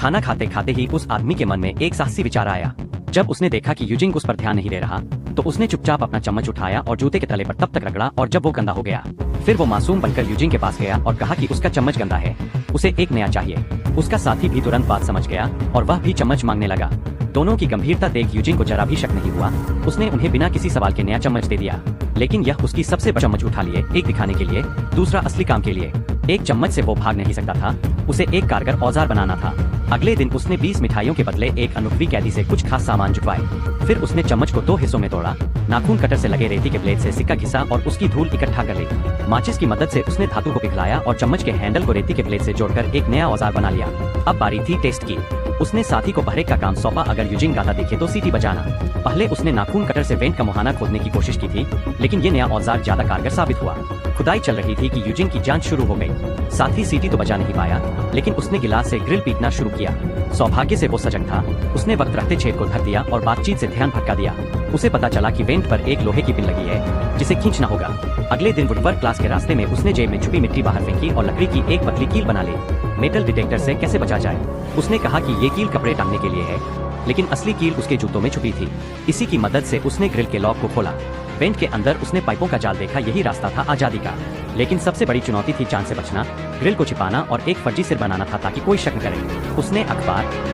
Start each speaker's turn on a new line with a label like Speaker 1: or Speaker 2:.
Speaker 1: खाना खाते खाते ही उस आदमी के मन में एक साहसी विचार आया। जब उसने देखा कि यूजिंग उस पर ध्यान नहीं दे रहा, तो उसने चुपचाप अपना चम्मच उठाया और जूते के तले पर तब तक रगड़ा, और जब वो गंदा हो गया, फिर वो मासूम बनकर यूजिंग के पास गया और कहा कि उसका चम्मच गंदा है, उसे एक नया चाहिए। उसका साथी भी तुरंत बात समझ गया और वह भी चम्मच मांगने लगा। दोनों की गंभीरता देख यूजिंग को जरा भी शक नहीं हुआ। उसने उन्हें बिना किसी सवाल के नया चम्मच दे दिया, लेकिन यह उसकी सबसे बड़ी चम्मच उठा लिए, एक दिखाने के लिए, दूसरा असली काम के लिए। एक चम्मच से वो भाग नहीं सकता था, उसे एक कारगर औजार बनाना था। अगले दिन उसने 20 मिठाइयों के बदले एक अनुभवी कैदी से कुछ खास सामान जुटवाए। फिर उसने चम्मच को 2 हिस्सों में तोड़ा, नाखून कटर से लगे रेती के ब्लेड से सिक्का घिसा और उसकी धूल इकट्ठा कर ली। माचिस की मदद से उसने धातु को पिघलाया और चम्मच के हैंडल को रेती के ब्लेड से जोड़कर एक नया औजार बना लिया। अब बारी थी टेस्ट की। उसने साथी को पहरेक का काम सौंपा, अगर यूजिंग गाता दिखे तो सीटी बजाना। पहले उसने नाखून कटर से वेंट का मुहाना खोदने की कोशिश की थी, लेकिन ये नया औजार ज्यादा कारगर साबित हुआ। खुदाई चल रही थी कि यूजिंग की जांच शुरू हो गई। साथी सीटी तो बजा नहीं पाया, लेकिन उसने गिलास से ग्रिल पीटना शुरू किया। सौभाग्य से वो सजग था, उसने वक्त रखते छेद को धर दिया और बातचीत से ध्यान भटका दिया। उसे पता चला कि वेंट पर एक लोहे की पिन लगी है, जिसे खींचना होगा। अगले दिन वुडवर्क क्लास के रास्ते में उसने जेब में छुपी मिट्टी बाहर फेंकी और लकड़ी की एक पतली कील बना ली। मेटल डिटेक्टर से कैसे बचा जाए? उसने कहा कि ये कील कपड़े टांगने के लिए है, लेकिन असली कील उसके जूतों में छुपी थी। इसी की मदद से उसने ग्रिल के लॉक को खोला। वेंट के अंदर उसने पाइपों का जाल देखा, यही रास्ता था आजादी का। लेकिन सबसे बड़ी चुनौती थी चांद से बचना, ग्रिल को छिपाना और एक फर्जी सिर बनाना था ताकि कोई शक न करे। उसने अखबार